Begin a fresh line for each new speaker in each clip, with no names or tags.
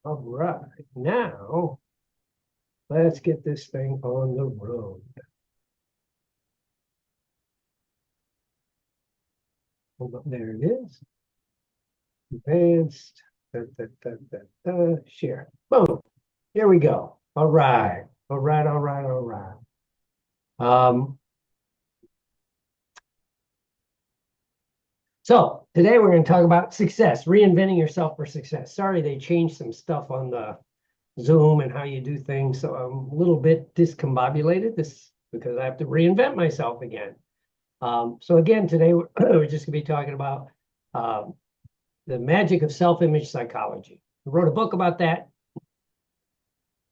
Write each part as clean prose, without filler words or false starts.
All right, now let's get this thing on the road. There it is. Advanced. Share. Boom. Here we go. All right. All right. All right. All right. So today we're going to talk about success, reinventing yourself for success. Sorry, they changed some stuff on the Zoom and how you do things. So I'm a little bit discombobulated this because I have to reinvent myself again. So again, today we're just going to be talking about the magic of self-image psychology. I wrote a book about that.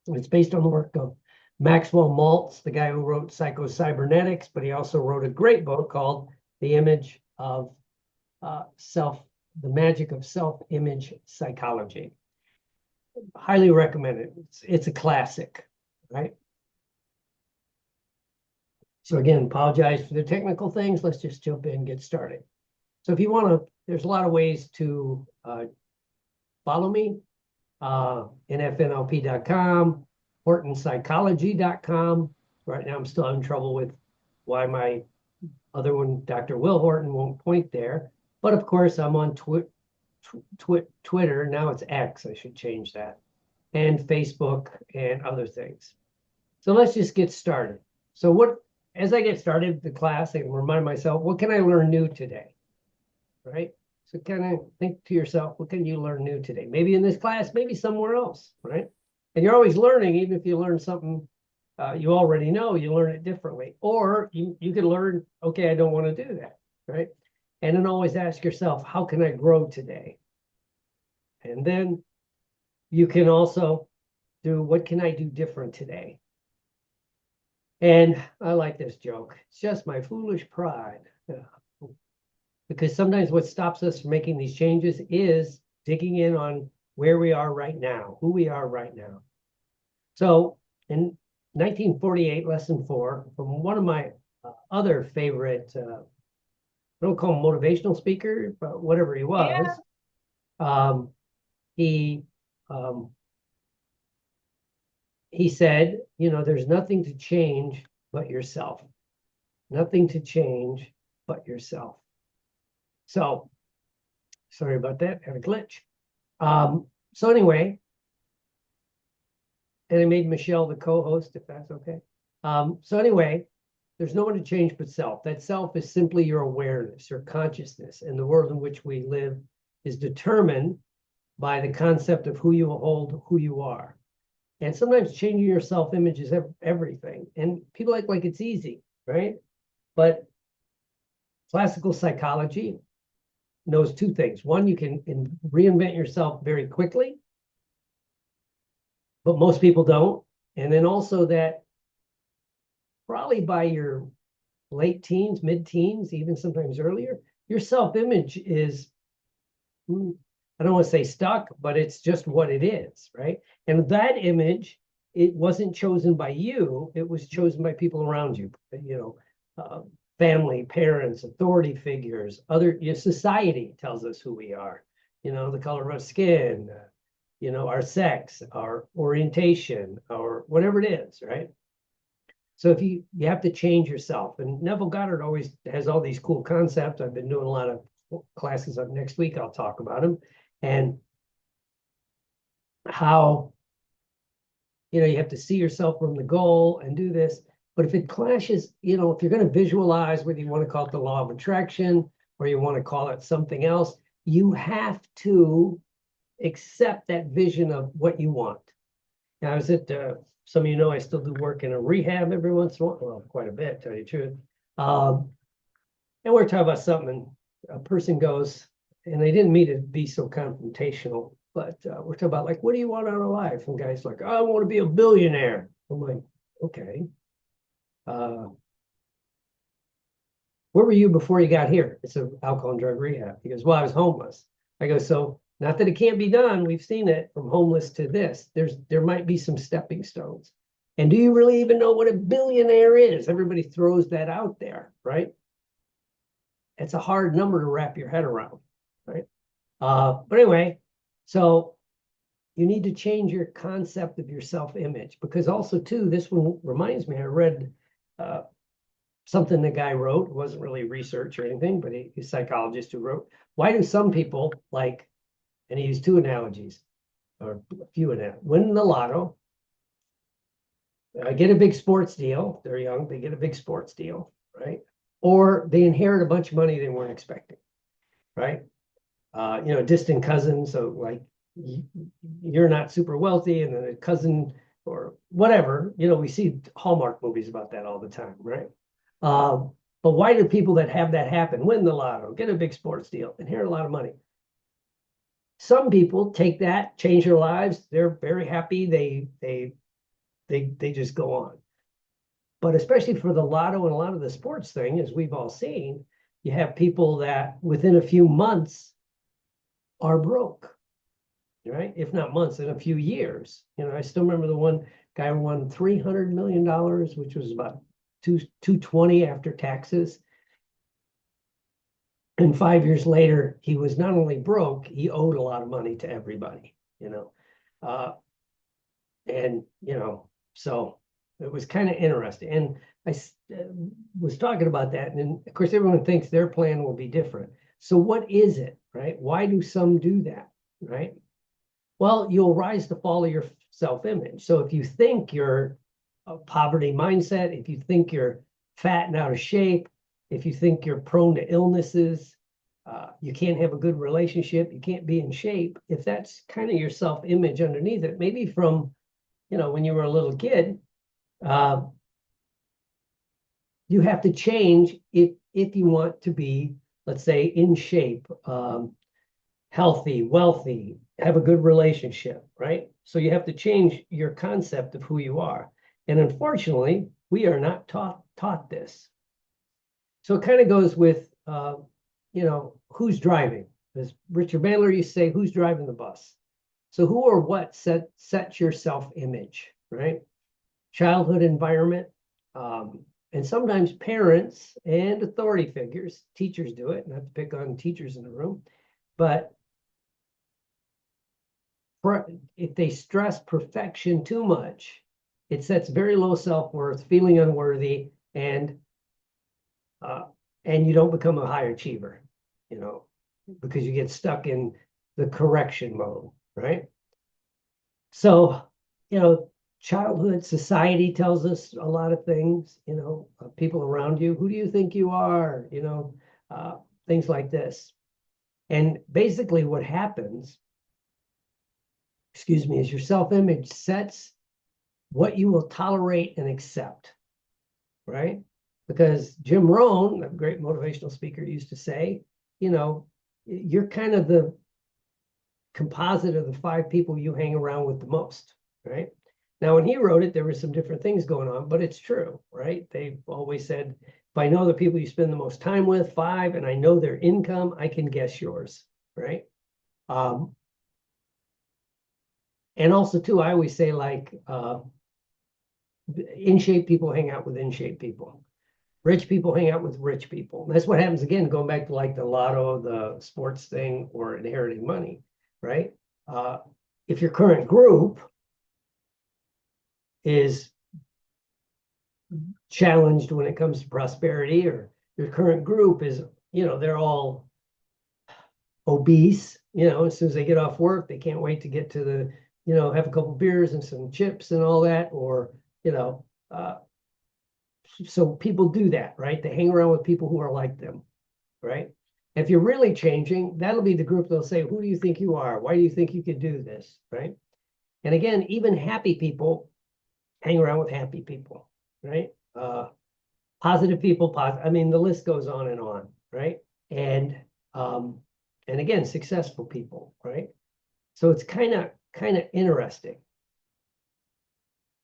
It's based on the work of Maxwell Maltz, the guy who wrote Psycho-Cybernetics, but he also wrote a great book called The Image of The Magic of Self-Image Psychology. Highly recommend it. It's a classic, right? So again, apologize for the technical things. Let's just jump in and get started. So if you want to, there's a lot of ways to follow me. NFNLP.com, HortonPsychology.com. Right now I'm still having trouble with why my other one, Dr. Will Horton, won't point there. But of course, I'm on Twitter. Now it's X. I should change that. And Facebook and other things. So let's just get started. So as I get started the class, I can remind myself, what can I learn new today? Right? So kind of think to yourself, what can you learn new today? Maybe in this class, maybe somewhere else, right? And you're always learning, even if you learn something you already know, you learn it differently. Or you can learn, okay, I don't want to do that, right? And then always ask yourself, how can I grow today? And then you can also do, what can I do different today? And I like this joke. It's just my foolish pride. Because sometimes what stops us from making these changes is digging in on where we are right now, who we are right now. So in 1948, lesson 4, from one of my other favorite, I don't call him motivational speaker, but whatever he was, he said, there's nothing to change but yourself. Nothing to change but yourself. So, sorry about that, had a glitch. So anyway, and I made Michelle the co-host, if that's okay. So anyway, there's no one to change but self. That self is simply your awareness, your consciousness, and the world in which we live is determined by the concept of who you hold, who you are. And sometimes changing your self-image is everything. And people act like it's easy, right? But classical psychology knows two things. One, you can reinvent yourself very quickly, but most people don't. And then also that probably by your late teens, mid-teens, even sometimes earlier, your self-image is, I don't want to say stuck, but it's just what it is, right? And that image, it wasn't chosen by you. It was chosen by people around you, family, parents, authority figures, society tells us who we are, the color of our skin, our sex, our orientation, or whatever it is, right? So if you have to change yourself, and Neville Goddard always has all these cool concepts. I've been doing a lot of classes up next week. I'll talk about them and how, you have to see yourself from the goal and do this. But if it clashes, if you're going to visualize, whether you want to call it the law of attraction or you want to call it something else, you have to accept that vision of what you want. Now, I was at, some of you know, I still do work in a rehab every once in a while, well, quite a bit, to tell you the truth. And we're talking about something, a person goes, and they didn't mean to be so confrontational, but we're talking about, like, what do you want out of life? And guy's like, oh, I want to be a billionaire. I'm like, okay. Where were you before you got here? It's an alcohol and drug rehab. He goes, well, I was homeless. I go, so not that it can't be done. We've seen it from homeless to this. There might be some stepping stones. And do you really even know what a billionaire is? Everybody throws that out there, right? It's a hard number to wrap your head around, right? But anyway, so you need to change your concept of your self-image, because also too, this one reminds me, I read something the guy wrote. It wasn't really research or anything, but he's a psychologist who wrote, why do some people like, and he used two analogies, or a few analogies, win the lotto, get a big sports deal. They're young, they get a big sports deal, right? Or they inherit a bunch of money they weren't expecting, right? Distant cousins. So like you're not super wealthy, and then a cousin or whatever. We see Hallmark movies about that all the time, right? But why do people that have that happen, win the lotto, get a big sports deal, inherit a lot of money? Some people take that, change their lives. They're very happy. They just go on. But especially for the lotto and a lot of the sports thing, as we've all seen, you have people that within a few months are broke, right? If not months, in a few years. I still remember the one guy who won $300 million, which was about 220 after taxes. And 5 years later, he was not only broke, he owed a lot of money to everybody, so it was kind of interesting. And I was talking about that. And of course, everyone thinks their plan will be different. So what is it, right? Why do some do that, right? Well, you'll rise to fall of your self-image. So if you think you're a poverty mindset, if you think you're fat and out of shape, if you think you're prone to illnesses, you can't have a good relationship, you can't be in shape, if that's kind of your self-image underneath it, maybe from, when you were a little kid, you have to change if you want to be, let's say, in shape, healthy, wealthy, have a good relationship, right? So you have to change your concept of who you are. And unfortunately, we are not taught this. So it kind of goes with, who's driving? As Richard Bandler used to say, who's driving the bus? So who or what sets your self-image, right? Childhood environment, and sometimes parents and authority figures, teachers do it, not to pick on teachers in the room, but if they stress perfection too much, it sets very low self-worth, feeling unworthy, and you don't become a high achiever, because you get stuck in the correction mode, right? So, childhood, society tells us a lot of things, people around you. Who do you think you are? Things like this. And basically what happens, is your self-image sets what you will tolerate and accept, right? Because Jim Rohn, a great motivational speaker, used to say, you're kind of the composite of the 5 people you hang around with the most, right? Now, when he wrote it, there were some different things going on, but it's true, right? They've always said, if I know the people you spend the most time with, 5, and I know their income, I can guess yours, right? And also, too, I always say, like, in-shape people hang out with in-shape people. Rich people hang out with rich people. That's what happens, again, going back to like the lotto, the sports thing, or inheriting money, right? If your current group is challenged when it comes to prosperity, or your current group is, they're all obese, as soon as they get off work, they can't wait to get to the, have a couple beers and some chips and all that, or, so people do that, right? They hang around with people who are like them, right? If you're really changing, that'll be the group they'll say, who do you think you are? Why do you think you could do this, right? And again, even happy people hang around with happy people, right? Positive people, I mean, the list goes on, right? And again, successful people, right? So it's kind of interesting.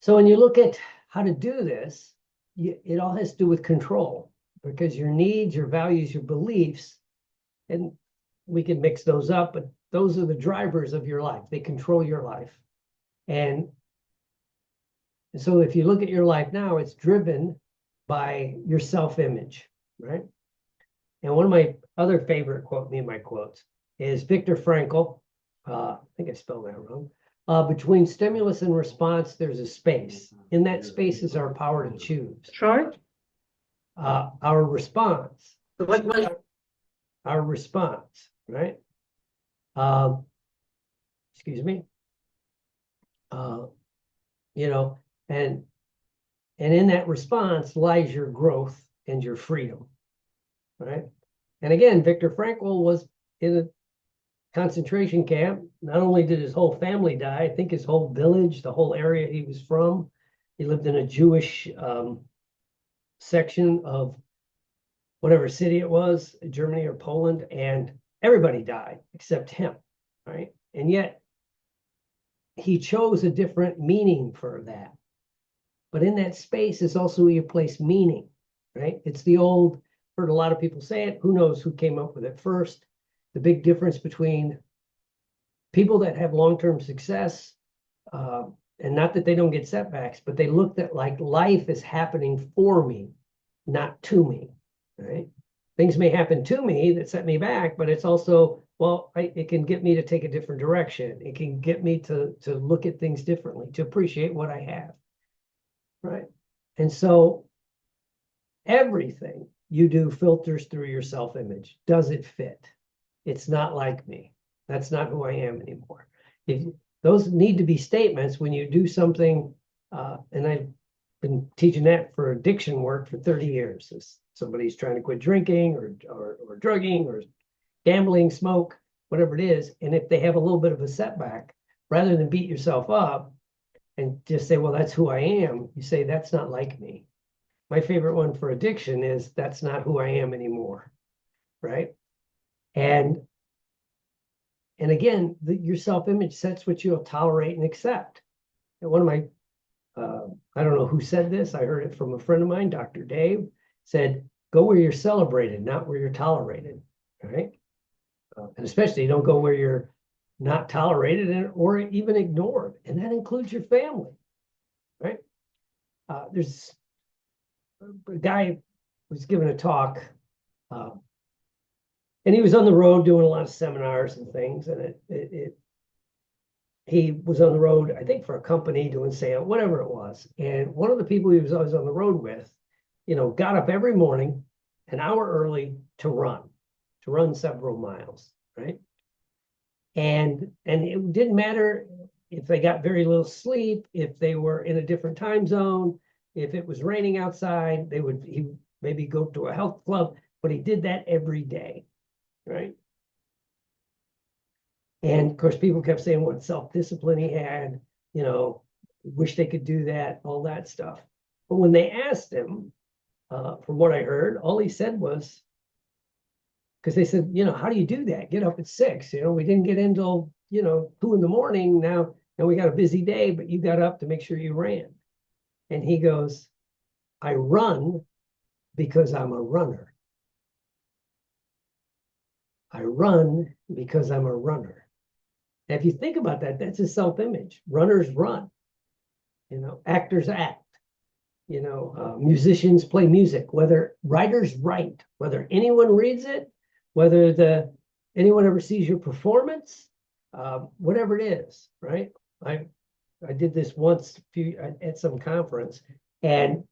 So when you look at how to do this, it all has to do with control, because your needs, your values, your beliefs, and we can mix those up, but those are the drivers of your life. They control your life. And so if you look at your life now, it's driven by your self-image, right? And one of my other favorite quotes is Viktor Frankl. I think I spelled that wrong. Between stimulus and response, there's a space. In that space is our power to choose.
Sorry?
Our response.
What?
Our response, right? Excuse me. You know, and in that response lies your growth and your freedom, right? And again, Viktor Frankl was in a concentration camp. Not only did his whole family die, I think his whole village, the whole area he was from, he lived in a Jewish section of whatever city it was, Germany or Poland, and everybody died except him, right? And yet he chose a different meaning for that. But in that space is also where you place meaning, right? It's the old, heard a lot of people say it, who knows who came up with it first. The big difference between people that have long-term success, and not that they don't get setbacks, but they looked at like life is happening for me, not to me, right? Things may happen to me that set me back, but it's also, well, it can get me to take a different direction. It can get me to look at things differently, to appreciate what I have, right? And so everything you do filters through your self-image. Does it fit? It's not like me. That's not who I am anymore. Those need to be statements when you do something, and I've been teaching that for addiction work for 30 years. If somebody's trying to quit drinking or drugging or gambling, smoke, whatever it is, and if they have a little bit of a setback, rather than beat yourself up and just say, well, that's who I am, you say, that's not like me. My favorite one for addiction is, that's not who I am anymore, right? And again, your self-image sets what you'll tolerate and accept. And one of my, I don't know who said this, I heard it from a friend of mine, Dr. Dave, said, go where you're celebrated, not where you're tolerated, right? And especially don't go where you're not tolerated or even ignored. And that includes your family, right? There's a guy was giving a talk, and he was on the road doing a lot of seminars and things. And he was on the road, I think, for a company doing sale, whatever it was. And one of the people he was always on the road with, got up every morning an hour early to run several miles, right? And it didn't matter if they got very little sleep, if they were in a different time zone, if it was raining outside, he would maybe go to a health club, but he did that every day, right? And of course, people kept saying what self-discipline he had, wish they could do that, all that stuff. But when they asked him, from what I heard, all he said was, because they said, how do you do that? Get up at 6. We didn't get in till 2 in the morning. Now we got a busy day, but you got up to make sure you ran. And he goes, I run because I'm a runner. I run because I'm a runner. And if you think about that, that's his self-image. Runners run. Actors act. Musicians play music. Whether writers write, whether anyone reads it, whether anyone ever sees your performance, whatever it is, right? I did this once at some conference and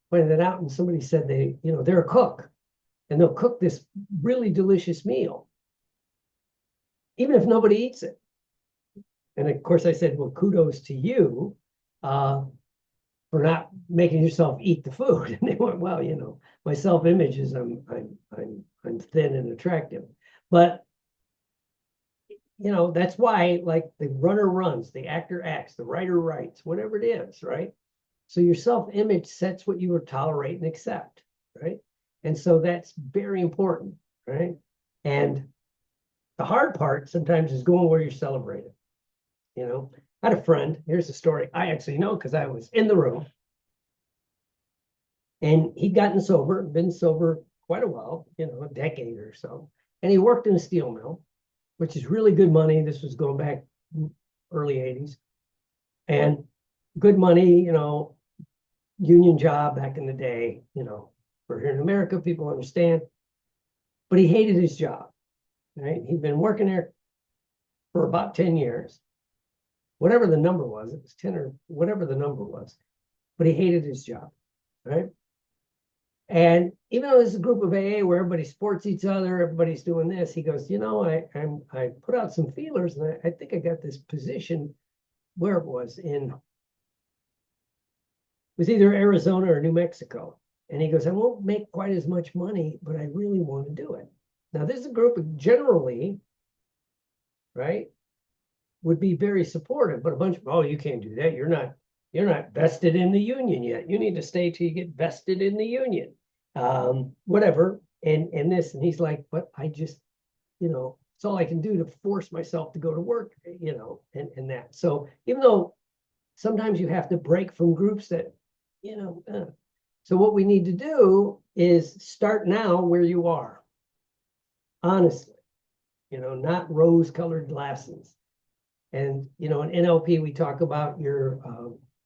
pointed it out, and somebody said they're a cook and they'll cook this really delicious meal, even if nobody eats it. And of course I said, well, kudos to you for not making yourself eat the food. And they went, well, my self-image is I'm thin and attractive. But that's why, like, the runner runs, the actor acts, the writer writes, whatever it is, right? So your self-image sets what you will tolerate and accept, right? And so that's very important, right? And the hard part sometimes is going where you're celebrated. I had a friend, here's the story I actually know because I was in the room. And he'd been sober quite a while, a decade or so. And he worked in a steel mill, which is really good money. This was going back early 80s. And good money, union job back in the day, for here in America, people understand. But he hated his job, right? He'd been working there for about 10 years. whatever the number was, it was 10 or whatever the number was, but he hated his job, right? And even though there's a group of AA where everybody supports each other, everybody's doing this, he goes, you know, I put out some feelers and I think I got this position where it was either Arizona or New Mexico. And he goes, I won't make quite as much money, but I really want to do it. Now, this is a group of generally, right, would be very supportive, but a bunch of, oh, you can't do that. You're not vested in the union yet. You need to stay till you get vested in the union. Whatever. And this, and he's like, but I just, you know, it's all I can do to force myself to go to work, you know, and that. So even though sometimes you have to break from groups that, you know, so what we need to do is start now where you are. Honestly, you know, not rose-colored glasses. And, you know, in NLP, we talk about your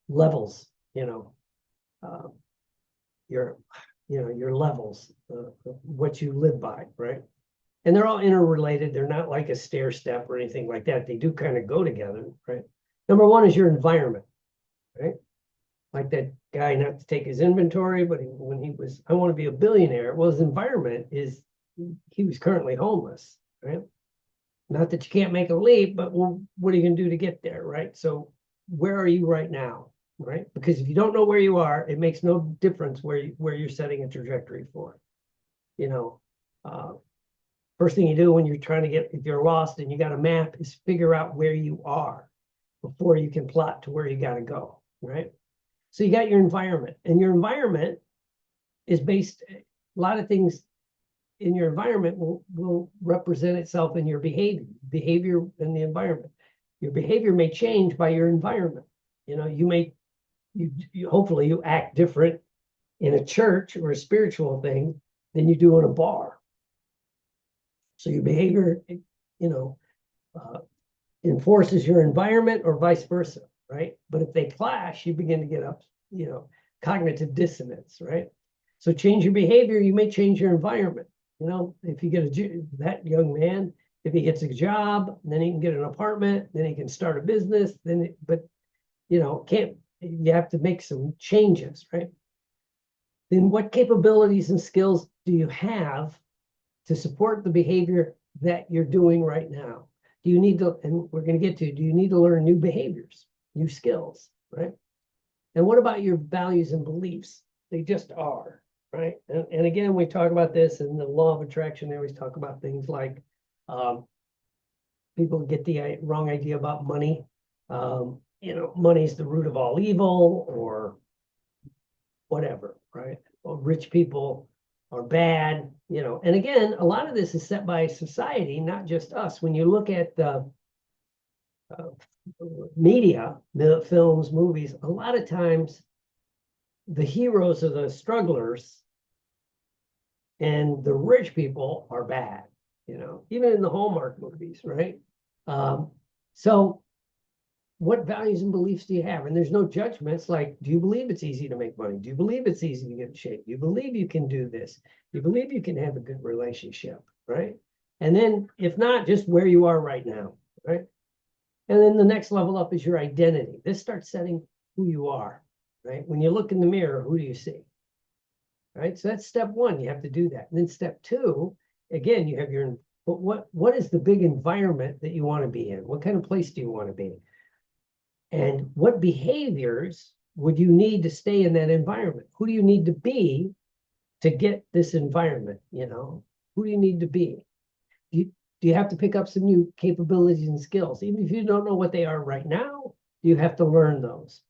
levels, you know, your levels, what you live by, right? And they're all interrelated. They're not like a stair step or anything like that. They do kind of go together, right? Number one is your environment, right? Like that guy, not to take his inventory, but when he was, I want to be a billionaire. Well, his environment is, he was currently homeless, right? Not that you can't make a leap, but well, what are you going to do to get there, right? So where are you right now, right? Because if you don't know where you are, it makes no difference where you're setting a trajectory for. You know, first thing you do when you're trying to get, if you're lost and you got a map, is figure out where you are before you can plot to where you got to go, right? So you got your environment, and your environment is based, a lot of things in your environment will represent itself in your behavior in the environment. Your behavior may change by your environment. You know, you hopefully you act different in a church or a spiritual thing than you do in a bar. So your behavior, you know, enforces your environment or vice versa, right? But if they clash, you begin to get up, you know, cognitive dissonance, right? So change your behavior, you may change your environment. You know, if you get that young man, if he gets a job, then he can get an apartment, then he can start a business, but you know, you have to make some changes, right? Then what capabilities and skills do you have to support the behavior that you're doing right now? Do you need to, and we're going to get to, do you need to learn new behaviors, new skills, right? And what about your values and beliefs? They just are. Right. And again, we talk about this in the law of attraction. They always talk about things like people get the wrong idea about money. You know, money's the root of all evil or whatever, right? Or rich people are bad, you know. And again, a lot of this is set by society, not just us. When you look at the media, the films, movies, a lot of times the heroes are the strugglers and the rich people are bad, you know, even in the Hallmark movies, right? So what values and beliefs do you have? And there's no judgments like, do you believe it's easy to make money? Do you believe it's easy to get in shape? Do you believe you can do this? Do you believe you can have a good relationship, right? And then if not, just where you are right now, right? And then the next level up is your identity. This starts setting who you are, right? When you look in the mirror, who do you see? Right? So that's step one. You have to do that. And then step two, again, you have your, what is the big environment that you want to be in? What kind of place do you want to be? And what behaviors would you need to stay in that environment? Who do you need to be to get this environment? You know, who do you need to be? Do you have to pick up some new capabilities and skills? Even if you don't know what they are right now, you have to learn those.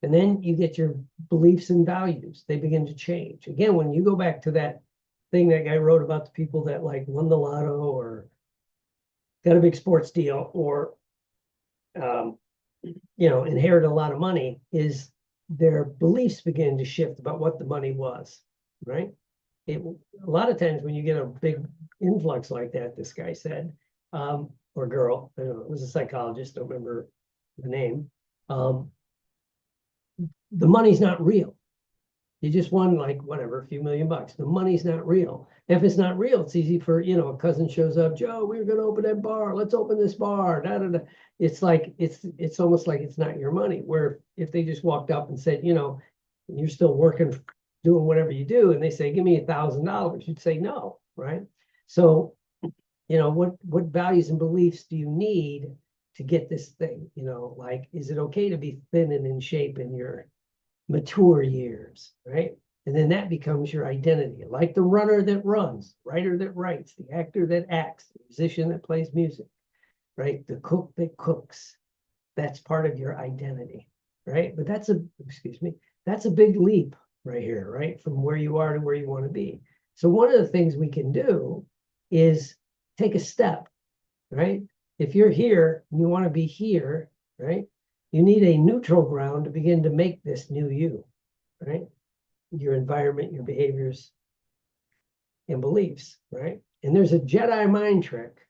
And then you get your beliefs and values. They begin to change. Again, when you go back to that thing that guy wrote about the people that like won the lotto or got a big sports deal or, you know, inherited a lot of money, is their beliefs begin to shift about what the money was, right? A lot of times when you get a big influx like that, this guy said, or girl, I don't know, it was a psychologist, don't remember the name, the money's not real. You just won like whatever, a few $1,000,000. The money's not real. If it's not real, it's easy for, a cousin shows up, Joe, we're going to open that bar. Let's open this bar. Da, da, da. It's like, it's almost like it's not your money. Where if they just walked up and said, you're still working, doing whatever you do, and they say, give me $1,000, you'd say no, right? So, what values and beliefs do you need to get this thing? Like, is it okay to be thin and in shape in your mature years, right? And then that becomes your identity, like the runner that runs, writer that writes, the actor that acts, the musician that plays music, right? The cook that cooks. That's part of your identity, right? But that's a big leap right here, right? From where you are to where you want to be. So one of the things we can do is take a step, right? If you're here and you want to be here, right? You need a neutral ground to begin to make this new you, right? Your environment, your behaviors, and beliefs, right? And there's a Jedi mind trick.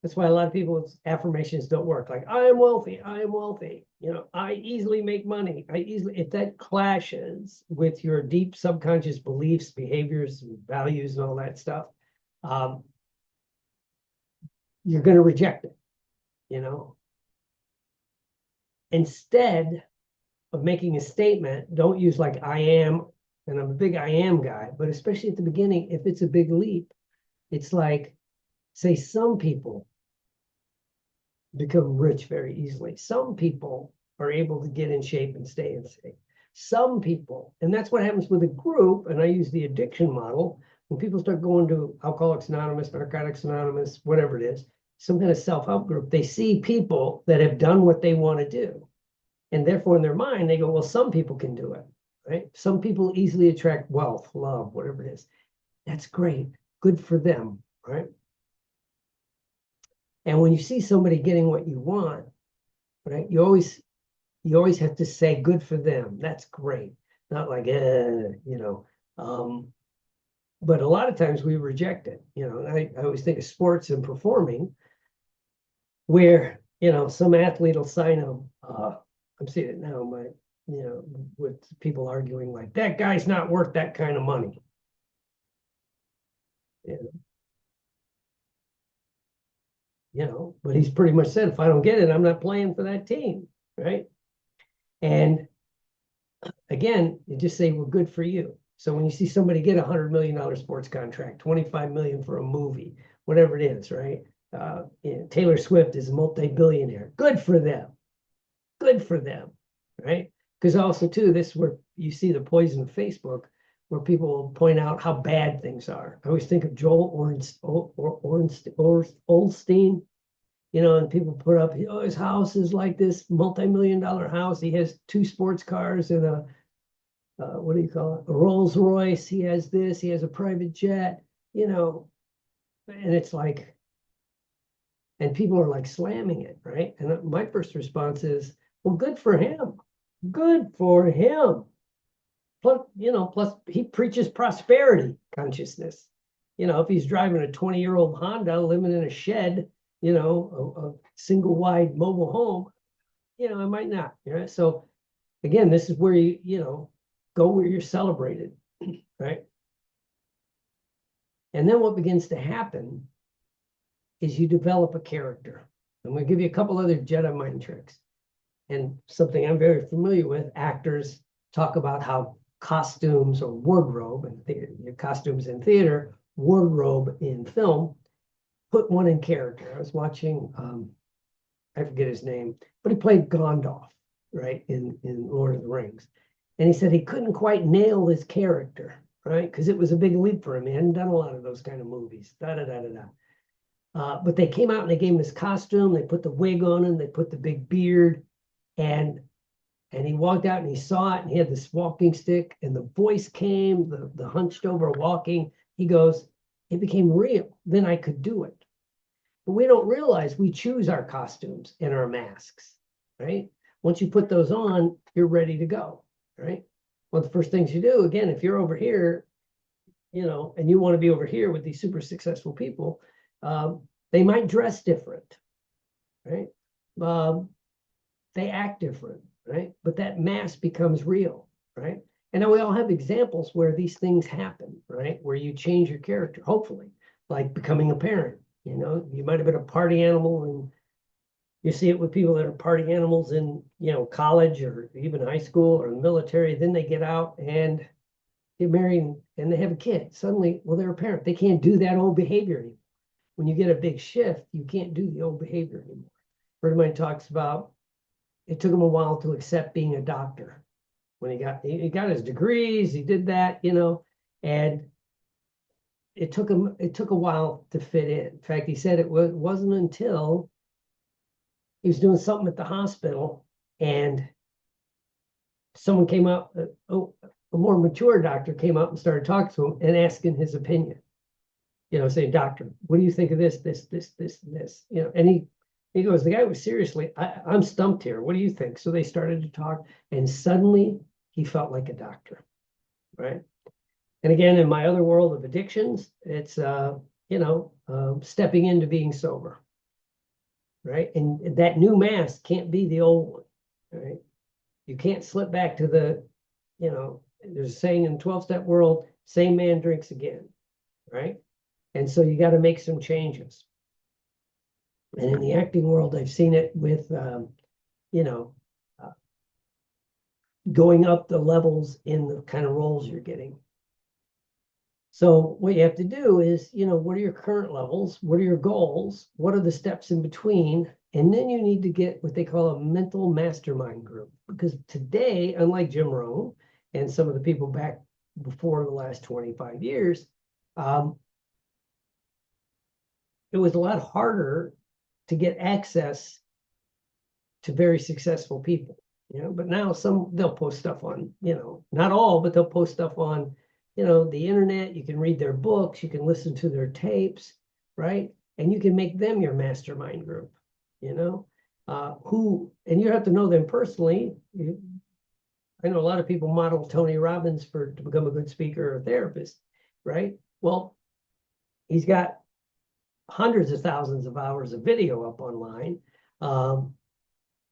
That's why a lot of people's affirmations don't work. Like, I am wealthy, I am wealthy. I easily make money. If that clashes with your deep subconscious beliefs, behaviors, and values, and all that stuff, you're going to reject it, Instead of making a statement, don't use like I am, and I'm a big I am guy, but especially at the beginning, if it's a big leap, it's like, say, some people become rich very easily. Some people are able to get in shape and stay in shape. Some people, and that's what happens with a group, and I use the addiction model, when people start going to Alcoholics Anonymous, Narcotics Anonymous, whatever it is, some kind of self-help group, they see people that have done what they want to do. And therefore, in their mind, they go, well, some people can do it, right? Some people easily attract wealth, love, whatever it is. That's great. Good for them, right? And when you see somebody getting what you want, right, you always have to say, good for them. That's great. Not like, but a lot of times we reject it. I always think of sports and performing where, some athlete will sign I'm seeing it now, with people arguing like, that guy's not worth that kind of money. But he's pretty much said, if I don't get it, I'm not playing for that team, right? And again, you just say, well, good for you. So when you see somebody get $100 million sports contract, 25 million for a movie, whatever it is, right? Taylor Swift is a multi-billionaire. Good for them. Good for them, right? Because also too, this is where you see the poison of Facebook, where people point out how bad things are. I always think of Joel Osteen, and people put up, his house is like this multi-million-dollar house. He has 2 sports cars and a what do you call it? A Rolls Royce. He has this. He has a private jet. And it's like, and people are like slamming it, right? And my first response is, well, good for him. Good for him. Plus, he preaches prosperity consciousness. If he's driving a 20-year-old Honda, living in a shed, a single wide mobile home, I might not. Right? So again, this is where you go where you're celebrated, right? And then what begins to happen is you develop a character. I'm going to give you a couple other Jedi mind tricks. And something I'm very familiar with, actors talk about how costumes or wardrobe, and costumes in theater, wardrobe in film, put one in character. I was watching, I forget his name, but he played Gandalf, right, in Lord of the Rings. And he said he couldn't quite nail his character, right, because it was a big leap for him. He hadn't done a lot of those kind of movies, but they came out and they gave him his costume. They put the wig on him. They put the big beard. And he walked out and he saw it, and he had this walking stick, and the voice came, the hunched over walking. He goes, it became real. Then I could do it. But we don't realize we choose our costumes and our masks, right? Once you put those on, you're ready to go, right? One of the first things you do, again, if you're over here, and you want to be over here with these super successful people, they might dress different, right? They act different, right? But that mask becomes real, right? And then we all have examples where these things happen, right? Where you change your character, hopefully, like becoming a parent. You know, you might have been a party animal, and you see it with people that are party animals in, you know, college or even high school or the military. Then they get out and get married and they have a kid. Suddenly, well, they're a parent. They can't do that old behavior anymore. When you get a big shift, you can't do the old behavior anymore. A friend of mine talks about it took him a while to accept being a doctor. When he got his degrees, he did that, you know, and it took a while to fit in. In fact, he said it wasn't until he was doing something at the hospital and someone came up, a more mature doctor came up and started talking to him and asking his opinion. You know, saying, "Doctor, what do you think of this, and this?" You know, and he goes, "The guy was seriously, I'm stumped here. What do you think?" So they started to talk, and suddenly he felt like a doctor, right? And again, in my other world of addictions, it's stepping into being sober, right? And that new mask can't be the old one, right? You can't slip back to the, you know, there's a saying in the 12-step world, same man drinks again, right? And so you got to make some changes. And in the acting world, I've seen it with, going up the levels in the kind of roles you're getting. So what you have to do is, you know, what are your current levels? What are your goals? What are the steps in between? And then you need to get what they call a mental mastermind group. Because today, unlike Jim Rohn and some of the people back before the last 25 years, it was a lot harder to get access to very successful people, you know. But now they'll post stuff on, you know, not all, but they'll post stuff on, you know, the internet. You can read their books, you can listen to their tapes, right? And you can make them your mastermind group, you know, and you have to know them personally. I know a lot of people model Tony Robbins to become a good speaker or therapist, right? Well, he's got hundreds of thousands of hours of video up online,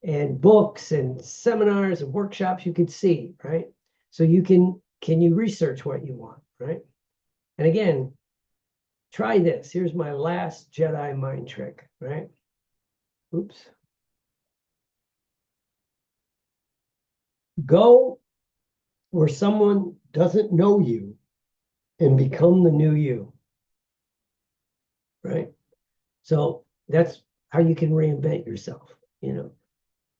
and books and seminars and workshops you could see, right? So can you research what you want, right? And again, try this. Here's my last Jedi mind trick, right? Oops. Go where someone doesn't know you and become the new you, right? So that's how you can reinvent yourself, you know.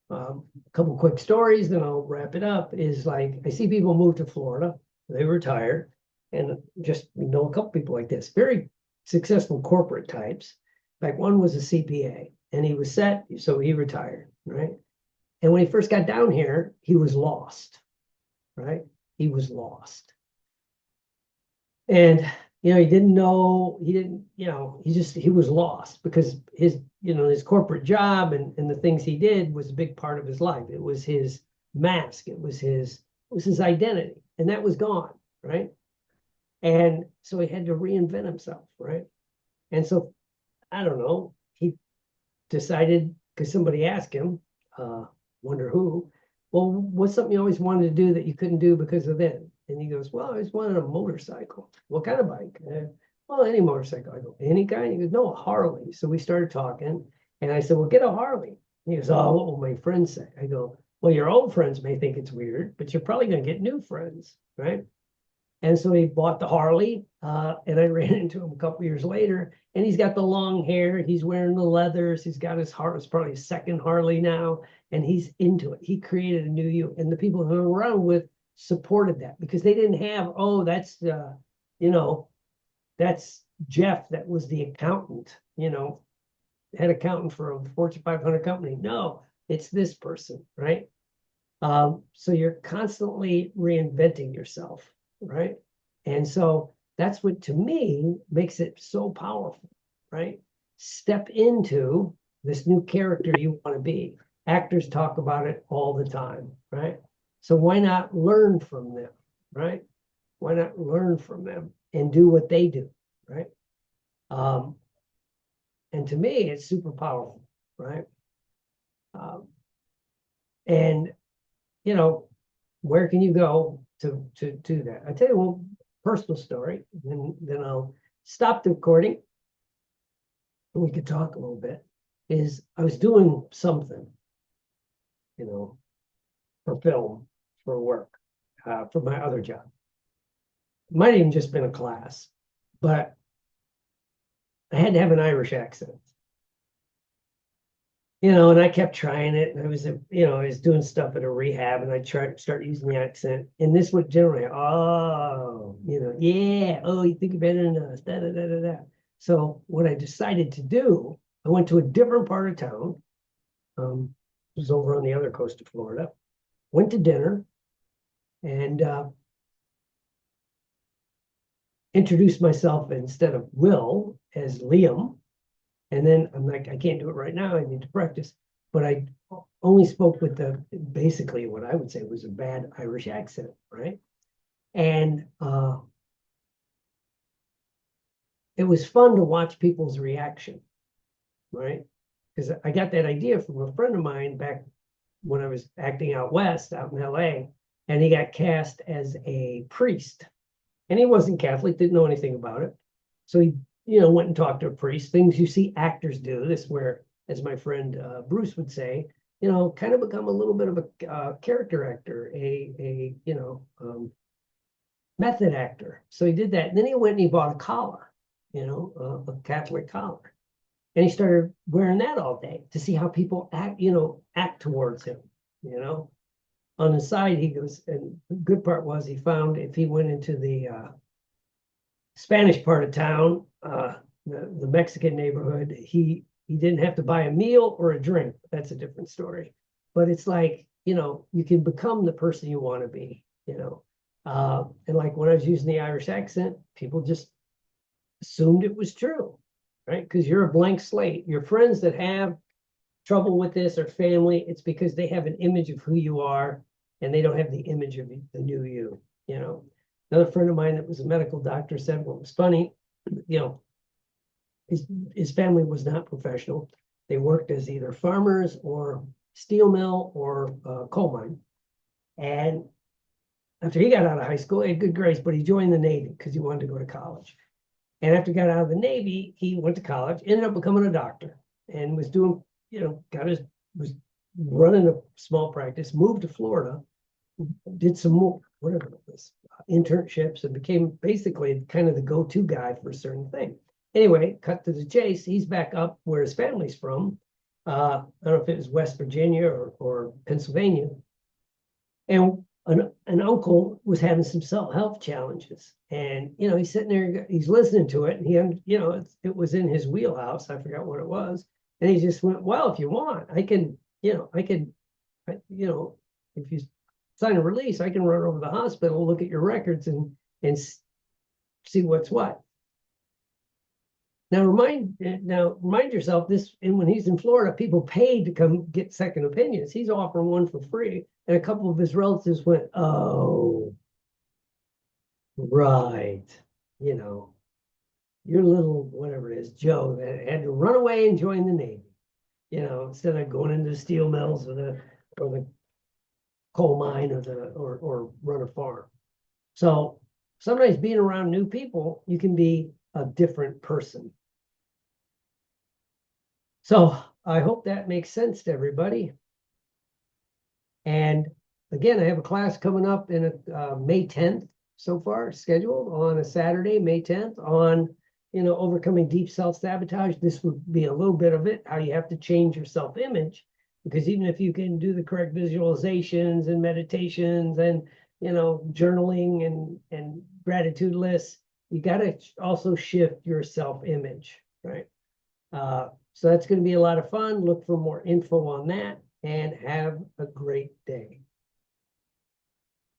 A couple quick stories, then I'll wrap it up. Is like, I see people move to Florida, they retire, and just know a couple people like this, very successful corporate types. Like one was a CPA, and he was set, so he retired, right? And when he first got down here, he was lost, right? He was lost. And, you know, he was lost because his corporate job and the things he did was a big part of his life. It was his mask. It was his identity, and that was gone, right? And so he had to reinvent himself, right? And so, I don't know, he decided, because somebody asked him, wonder who, well, what's something you always wanted to do that you couldn't do because of then? And he goes, well, I always wanted a motorcycle. What kind of bike? Well, any motorcycle. I go, any kind? He goes, no, a Harley. So we started talking, and I said, well, get a Harley. And he goes, oh, what will my friends say? I go, well, your old friends may think it's weird, but you're probably going to get new friends, right? And so he bought the Harley, and I ran into him a couple years later, and he's got the long hair, he's wearing the leathers, he's got his Harley, it's probably his second Harley now, and he's into it. He created a new you, and the people who are around with supported that, because they didn't have, oh, that's that's Jeff, that was the accountant, head accountant for a Fortune 500 company. No, it's this person, right? So you're constantly reinventing yourself, right? And so that's what, to me, makes it so powerful, right? Step into this new character you want to be. Actors talk about it all the time, right? So why not learn from them, right? Why not learn from them and do what they do, right? And to me, it's super powerful, right? And where can you go to do that. I tell you one personal story, and then I'll stop the recording and we could talk a little bit. Is I was doing something, for film, for work, for my other job. It might have even just been a class, but I had to have an Irish accent. And I kept trying it. And I was doing stuff at a rehab, and I tried to start using the accent. And this would generally, yeah, oh, you think you're better than us, da da da da da. So what I decided to do, I went to a different part of town. It was over on the other coast of Florida. Went to dinner and introduced myself instead of Will as Liam. And then I'm like, I can't do it right now. I need to practice. But I only spoke with basically what I would say was a bad Irish accent, right? And it was fun to watch people's reaction, right? Because I got that idea from a friend of mine back when I was acting out west, out in LA, and he got cast as a priest. And he wasn't Catholic, didn't know anything about it. So he went and talked to a priest, things you see actors do. This is where, as my friend Bruce would say, kind of become a little bit of a character actor, a method actor. So he did that. And then he went and he bought a collar, a Catholic collar. And he started wearing that all day to see how people act towards him, On the side, he goes, and the good part was he found if he went into the Spanish part of town, the Mexican neighborhood, he didn't have to buy a meal or a drink. That's a different story. But it's like, you can become the person you want to be, and like when I was using the Irish accent, people just assumed it was true, right? Because you're a blank slate. Your friends that have trouble with this or family, it's because they have an image of who you are and they don't have the image of the new you, Another friend of mine that was a medical doctor said what was funny, his family was not professional. They worked as either farmers or steel mill or coal mine. And after he got out of high school, he had good grades, but he joined the Navy because he wanted to go to college. And after he got out of the Navy, he went to college, ended up becoming a doctor, and was doing, was running a small practice, moved to Florida, did some more, whatever it was, internships, and became basically kind of the go-to guy for a certain thing. Anyway, cut to the chase, he's back up where his family's from. I don't know if it was West Virginia or Pennsylvania. And an uncle was having some self-help challenges. And, he's sitting there, he's listening to it, and it was in his wheelhouse. I forgot what it was. And he just went, well, if you want, if you sign a release, I can run over the hospital, look at your records and see what's what. Now remind yourself this, and when he's in Florida, people paid to come get second opinions. He's offering one for free. And a couple of his relatives went, oh, right. Your little, whatever it is, Joe, that had to run away and join the Navy, instead of going into the steel mills or the coal mine or run a farm. So sometimes being around new people, you can be a different person. So I hope that makes sense to everybody. And again, I have a class coming up in May 10th so far, scheduled on a Saturday, May 10th, on overcoming deep self-sabotage. This would be a little bit of it, how you have to change your self-image. Because even if you can do the correct visualizations and meditations and journaling and gratitude lists, you got to also shift your self-image, right? So that's going to be a lot of fun. Look for more info on that and have a great day.